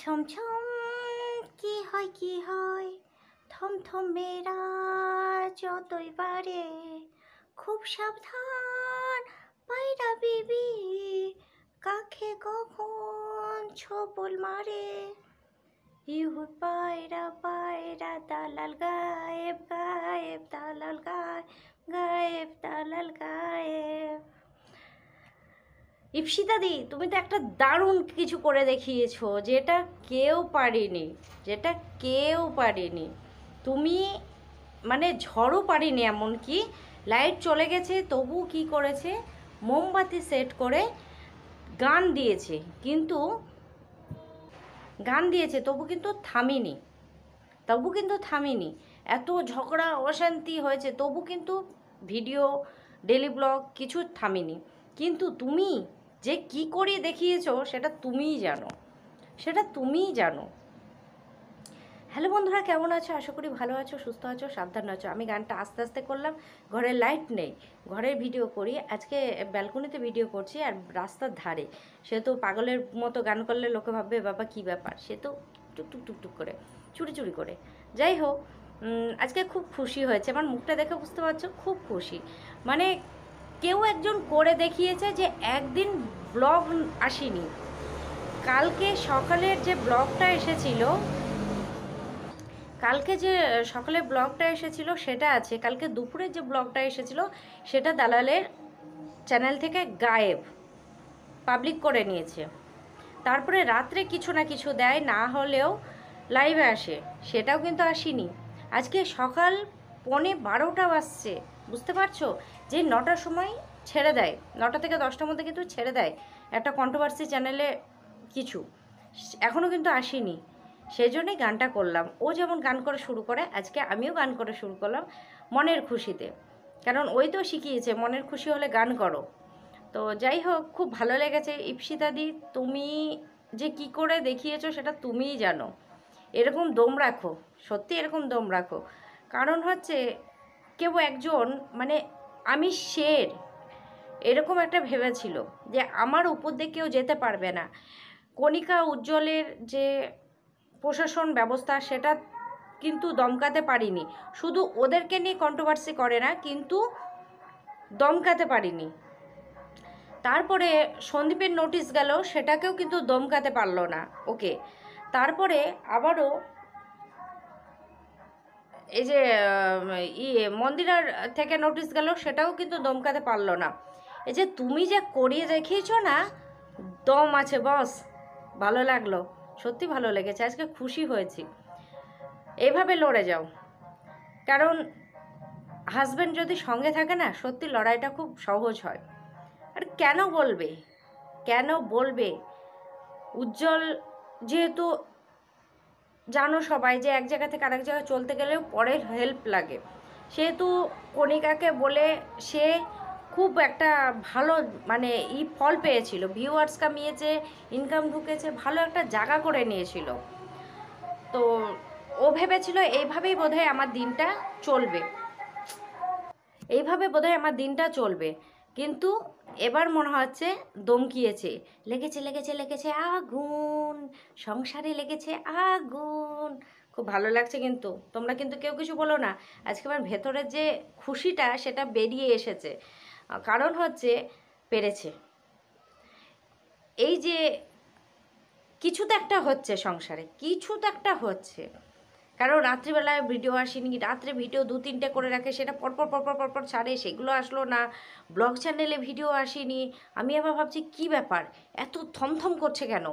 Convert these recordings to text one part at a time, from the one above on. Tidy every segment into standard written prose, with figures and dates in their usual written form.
ছমছম কি হয় থমথম মেরা যতই বাড়ে খুব সাবধান পায়রা বিবি কাকে কখন ছোবল মারে ইহু পায়রা পায়রা দালাল গায়েব গায়েব দালাল গায়েব দালাল গায়েব। ইপসিতাদি, তুমি তো একটা দারুণ কিছু করে দেখিয়েছো, যেটা কেউ পারেনি। তুমি মানে ঝড়ও পারিনি, এমনকি লাইট চলে গেছে তবু কি করেছে, মোমবাতি সেট করে গান দিয়েছে তবু কিন্তু থামিনি। এত ঝগড়া অশান্তি হয়েছে তবু কিন্তু ভিডিও, ডেলি ব্লগ কিছু থামিনি। কিন্তু তুমি যে কি করে দেখিয়েছো সেটা তুমিই জানো। হ্যালো বন্ধুরা, কেমন আছো? আশা করি ভালো আছো, সুস্থ আছো, সাবধান আছো। আমি গানটা আস্তে আস্তে করলাম, ঘরে লাইট নেই, ঘরের ভিডিও করি, আজকে ব্যালকনিতে ভিডিও করছি আর রাস্তার ধারে। সে তো পাগলের মতো গান করলে লোকে ভাববে বাবা কী ব্যাপার, সে তো টুকটুক করে চুরি করে। যাই হোক, আজকে খুব খুশি হয়েছে, আমার মুখটা দেখে বুঝতে পারছো, খুব খুশি। মানে কেউ একজন করে দেখিয়েছে যে একদিন ব্লগ আসেনি। কালকে সকালের যে ব্লগটা এসেছিল, সেটা আছে। কালকে দুপুরের যে ব্লগটা এসেছিল সেটা দালালের চ্যানেল থেকে গায়েব, পাবলিক করে নিয়েছে। তারপরে রাত্রে কিছু না কিছু দেয়, না হলেও লাইভে আসে, সেটাও কিন্তু আসেনি। আজকে সকাল 11:15 বাজছে, বুঝতে পারছো? যে 9টার সময় ছেড়ে দেয়, 9টা থেকে 10টার মধ্যে কিন্তু ছেড়ে দেয় একটা কন্ট্রোভার্সি চ্যানেলে কিছু, এখনও কিন্তু আসেনি। সেই জন্যই গানটা করলাম। ও যেমন গান করে শুরু করে, আজকে আমিও গান করে শুরু করলাম মনের খুশিতে, কারণ ওই তো শিখিয়েছে মনের খুশি হলে গান করো। তো যাই হোক, খুব ভালো লেগেছে। ইপসিতাদি, তুমি যে কি করে দেখিয়েছো সেটা তুমিই জানো। এরকম দম রাখো, সত্যি এরকম দম রাখো। কারণ হচ্ছে কেউ একজন, মানে আমি শের এরকম একটা ভেবেছিল যে আমার উপর দিয়ে কেউ যেতে পারবে না। কণিকা উজ্জ্বলের যে প্রশাসন ব্যবস্থা সেটা কিন্তু দমকাতে পারিনি। শুধু ওদেরকে নিয়ে কন্ট্রোভার্সি করে না, কিন্তু দমকাতে পারিনি। তারপরে সন্দীপের নোটিশ গেল, সেটাকেও কিন্তু দমকাতে পারলো না ওকে। তারপরে আবারও এই যে মন্দিরার থেকে নোটিশ গেল, সেটাও কিন্তু দমকাতে পারলো না। এই যে তুমি যে করিয়ে দেখিয়েছো না, দম আছে বস। ভালো লাগলো, সত্যি ভালো লেগেছে, আজকে খুশি হয়েছি। এইভাবে লড়ে যাও, কারণ হাজব্যান্ড যদি সঙ্গে থাকে না, সত্যি লড়াইটা খুব সহজ হয়। আর কেন বলবে উজ্জ্বল, যেহেতু জানো সবাই যে এক জায়গা থেকে আরেক জায়গায় চলতে গেলেও পরের হেল্প লাগে, সেহেতু কণিকাকে বলে সে খুব একটা ভালো মানে ফল পেয়েছিল, ভিউয়ার্স কামিয়েছে, ইনকাম ঢুকেছে, ভালো একটা জায়গা করে নিয়েছিল। তো ও ভেবেছিল এইভাবেই বোধহয় আমার দিনটা চলবে, কিন্তু এবার মনে হচ্ছে দমকিয়েছে। লেগেছে আগুন, সংসারে লেগেছে আগুন। খুব ভালো লাগছে, কিন্তু তোমরা কিন্তু কেউ কিছু বলো না। আজকে আমার ভেতরের যে খুশিটা সেটা বেরিয়ে এসেছে, কারণ হচ্ছে পেরেছে। এই যে কিছু তো একটা হচ্ছে সংসারে, কারণ রাত্রিবেলায় ভিডিও আসেনি, রাত্রে ভিডিও 2-3টে করে রাখে, সেটা পরপর ছাড়ে, সেগুলো আসলো না। ব্লগ চ্যানেলে ভিডিও আসেনি। আমি আবার ভাবছি কি ব্যাপার, এত থমথম করছে কেন?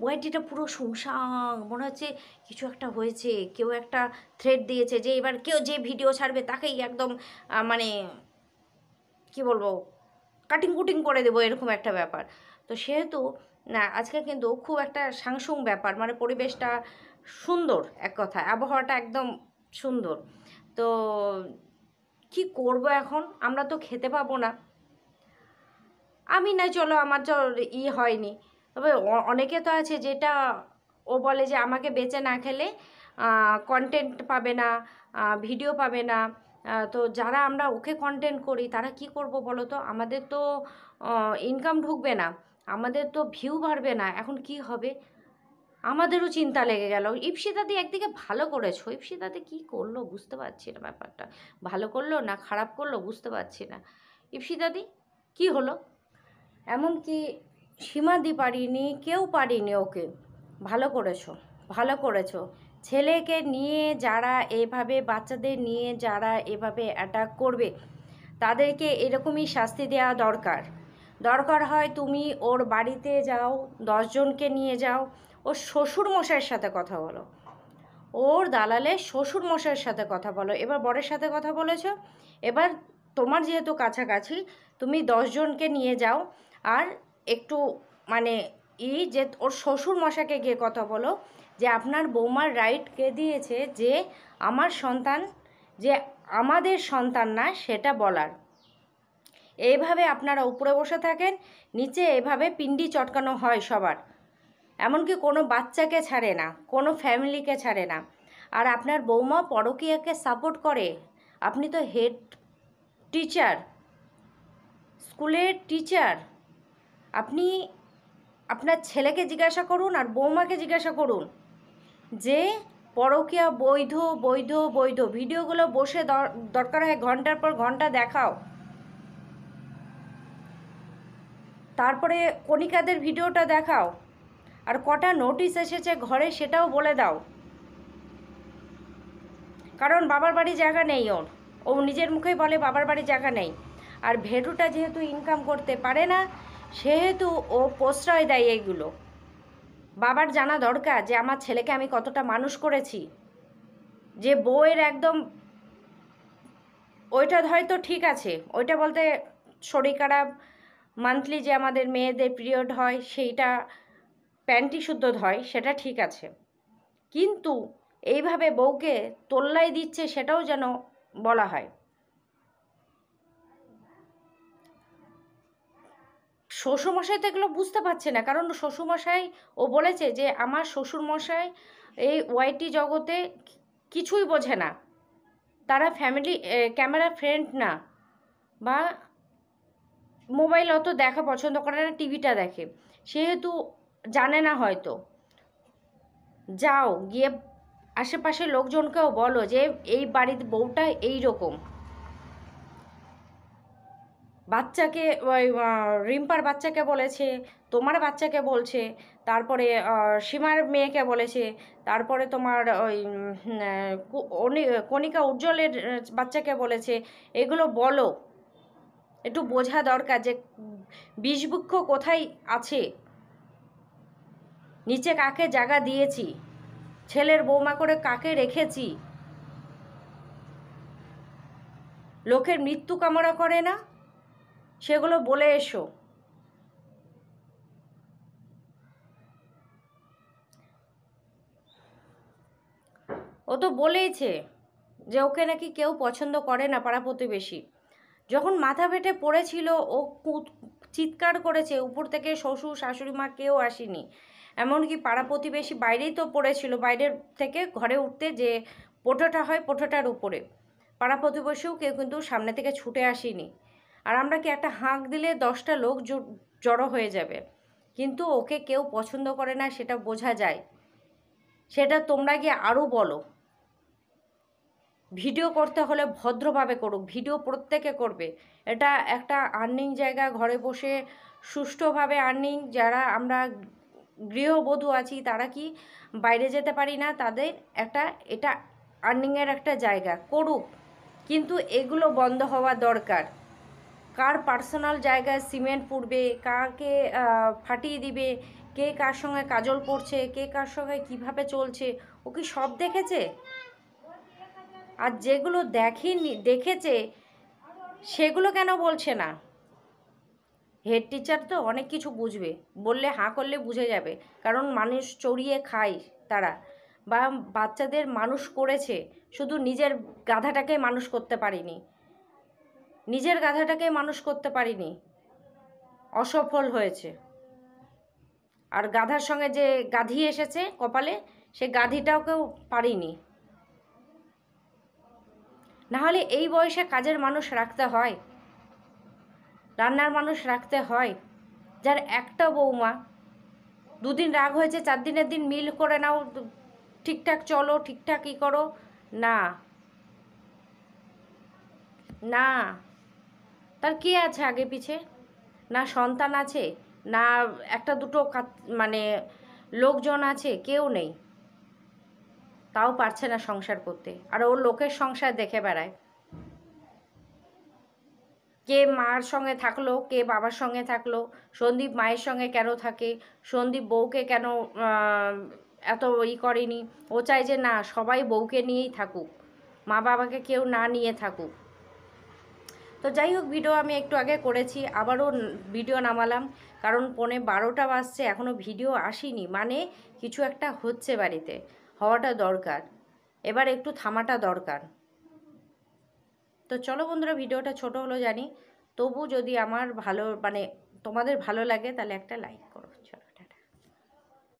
ওয়াইটিটা পুরো শুনশান, মনে হচ্ছে কিছু একটা হয়েছে, কেউ একটা থ্রেড দিয়েছে যে এবার কেউ যে ভিডিও ছাড়বে তাকেই একদম মানে কি বলবো, কাটিং কুটিং করে দেবো, এরকম একটা ব্যাপার। তো সেহেতু না, আজকে কিন্তু খুব একটা সাংসুং ব্যাপার, মানে পরিবেশটা সুন্দর, এক কথায় আবহাওয়াটা একদম সুন্দর। তো কি করব এখন, আমরা তো খেতে পাবো না। আমি না, চলো আমার হয়নি, তবে অনেকে তো আছে যেটা ও বলে যে আমাকে বেঁচে না খেলে কন্টেন্ট পাবে না, ভিডিও পাবে না। তো যারা আমরা ওকে কন্টেন্ট করি তারা কি করব বলো তো? আমাদের তো ইনকাম ঢুকবে না, আমাদের তো ভিউ বাড়বে না, এখন কি হবে? আমাদেরও চিন্তা লেগে গেল। ইপসিতাদি একদিকে ভালো করেছো, ইপসিতাদি কী করলো বুঝতে পারছি না ব্যাপারটা, ভালো করলো না খারাপ করলো বুঝতে পারছি না। ইপসিতাদি কী হলো? এমনকি সীমাদি পারিনি, কেউ পারিনি ওকে। ভালো করেছো, ভালো করেছো। ছেলেকে নিয়ে যারা এভাবে, বাচ্চাদের নিয়ে যারা এভাবে অ্যাটাক করবে তাদেরকে এরকমই শাস্তি দেওয়া দরকার। দরকার হয় তুমি ওর বাড়িতে যাও, 10 জনকে নিয়ে যাও, ওর শ্বশুর মশাইয়ের সাথে কথা বলো, ওর দালালের শ্বশুর মশাইয়ের সাথে কথা বলো। এবার বরের সাথে কথা বলেছো, এবার তোমার যেহেতু কাছাকাছি, তুমি 10 জনকে নিয়ে যাও, আর একটু মানে যে ওর শ্বশুর মশাইকে গিয়ে কথা বলো যে আপনার বৌমার রাইট কে দিয়েছে যে আমার সন্তান যে আমাদের সন্তান না সেটা বলার। এইভাবে আপনারা উপরে বসে থাকেন, নিচে এভাবে পিন্ডি চটকানো হয় সবার, এমনকি কোনো বাচ্চাকে ছাড়ে না, কোনো ফ্যামিলিকে ছাড়ে না। আর আপনার বৌমা পরকীয়াকে সাপোর্ট করে। আপনি তো হেড টিচার, স্কুলের টিচার। আপনি আপনার ছেলেকে জিজ্ঞাসা করুন আর বৌমাকে জিজ্ঞাসা করুন যে পরকীয়া বৈধ বৈধ বৈধ। ভিডিওগুলো বসে দরকার হয় ঘন্টার পর ঘন্টা দেখাও। তারপরে কণিকাদের ভিডিওটা দেখাও, আর কটা নোটিশ এসেছে ঘরে সেটাও বলে দাও। কারণ বাবার বাড়ি জায়গা নেই ওর, ও নিজের মুখেই বলে বাবার বাড়ি জায়গা নেই। আর ভেটুটা যেহেতু ইনকাম করতে পারে না, সেহেতু ও প্রশ্রয় দেয় এইগুলো। বাবার জানা দরকার যে আমার ছেলেকে আমি কতটা মানুষ করেছি। যে বউয়ের একদম ওইটা হয়তো ঠিক আছে, ওইটা বলতে শরীর খারাপ, মান্থলি যে আমাদের মেয়েদের পিরিয়ড হয় সেইটা প্যান্টি শুদ্ধ হয় সেটা ঠিক আছে, কিন্তু এইভাবে বউকে তোল্লাই দিচ্ছে সেটাও যেন বলা হয়। শ্বশুরমশাই তো এগুলো বুঝতে পারছে না, কারণ শ্বশুরমশাই ও বলেছে যে আমার শ্বশুরমশাই এই ওয়াইটি জগতে কিছুই বোঝে না, তারা ফ্যামিলি ক্যামেরা ফ্রেন্ড না, বা মোবাইল অত দেখা পছন্দ করে না, টিভিটা দেখে, সেহেতু জানে না হয়তো। যাও গিয়ে আশেপাশের লোকজনকেও বলো যে এই বাড়ির বউটা এই রকম। বাচ্চাকে ওই রিম্পার বাচ্চাকে বলেছে, তোমার বাচ্চাকে বলছে, তারপরে সীমার মেয়েকে বলেছে, তারপরে তোমার ওই কণিকা উজ্জ্বলের বাচ্চাকে বলেছে। এগুলো বলো, একটু বোঝা দরকার যে বিষবৃক্ষ কোথায় আছে, নিচে কাকে জায়গা দিয়েছি, ছেলের বৌমা করে কাকে রেখেছি। লোকের মৃত্যু কামনা করে না, সেগুলো বলে এসো। ও তো বলেইছে যে ওকে নাকি কেউ পছন্দ করে না পাড়া প্রতিবেশী। যখন মাথা ফেটে পড়েছিল ও চিৎকার করেছে, উপর থেকে শ্বশুর শাশুড়ি মা কেউ আসেনি, এমনকি পাড়া প্রতিবেশী বাইরেই তো পড়েছিল, বাইরের থেকে ঘরে উঠতে যে পোটোটা হয় পোটোটার উপরে, পাড়া প্রতিবেশীও কেউ কিন্তু সামনে থেকে ছুটে আসেনি। আর আমরা কি একটা হাঁক দিলে 10টা লোক জড়ো হয়ে যাবে, কিন্তু ওকে কেউ পছন্দ করে না সেটা বোঝা যায়। সেটা তোমরা গিয়ে আরও বলো। ভিডিও করতে হলে ভদ্রভাবে করুক, ভিডিও প্রত্যেকে করবে। এটা একটা আর্নিং জায়গা, ঘরে বসে সুষ্ঠুভাবে আর্নিং। যারা আমরা গৃহবধূ আছি তারা কি বাইরে যেতে পারি না, তাদের একটা এটা আর্নিংয়ের একটা জায়গা, করুক, কিন্তু এগুলো বন্ধ হওয়া দরকার। কার পার্সোনাল জায়গায় সিমেন্ট পুড়বে, কাকে ফাটিয়ে দিবে, কে কার সঙ্গে কাজল পড়ছে, কে কার সঙ্গে কীভাবে চলছে, ও কি সব দেখেছে? আর যেগুলো দেখেছে সেগুলো কেন বলছে না? হেড টিচার তো অনেক কিছু বুঝবে, বললে হাঁ করলে বুঝে যাবে, কারণ মানুষ চড়িয়ে খায় তারা, বা বাচ্চাদের মানুষ করেছে, শুধু নিজের গাধাটাকে মানুষ করতে পারিনি, নিজের গাধাটাকে মানুষ করতে পারিনি, অসফল হয়েছে। আর গাধার সঙ্গে যে গাধি এসেছে কপালে, সে গাধিটাকেও পারিনি। নাহলে এই বয়সে কাজের মানুষ রাখতে হয়, রান্নার মানুষ রাখতে হয়, যার একটা বৌমা, দুদিন রাগ হয়েছে, 4 দিনের দিন মিল করে নাও, ঠিকঠাক চলো, ঠিকঠাক ই করো। না না, তার কি আছে আগে পিছে? না সন্তান আছে, না একটা দুটো মানে লোকজন আছে, কেউ নেই। তাও পারছে না সংসার করতে, আর ও লোকের সংসার দেখে বেড়ায়। কে মার সঙ্গে থাকলো, কে বাবার সঙ্গে থাকলো, সন্দীপ মায়ের সঙ্গে কেন থাকে, সন্দীপ বউকে কেন এত করেনি। ও চায় যে না, সবাই বউকে নিয়েই থাকুক, মা বাবাকে কেউ না নিয়ে থাকুক। তো যাই হোক, ভিডিও আমি একটু আগে করেছি, আবারও ভিডিও নামালাম, কারণ 11:15 বাজছে, এখনও ভিডিও আসেনি, মানে কিছু একটা হচ্ছে বাড়িতে, হওয়াটা দরকার, এবার একটু থামাটা দরকার। তো চলো বন্ধুরা, ভিডিওটা ছোট হলো জানি, তবু যদি আমার ভালো মানে তোমাদের ভালো লাগে তাহলে একটা লাইক করো।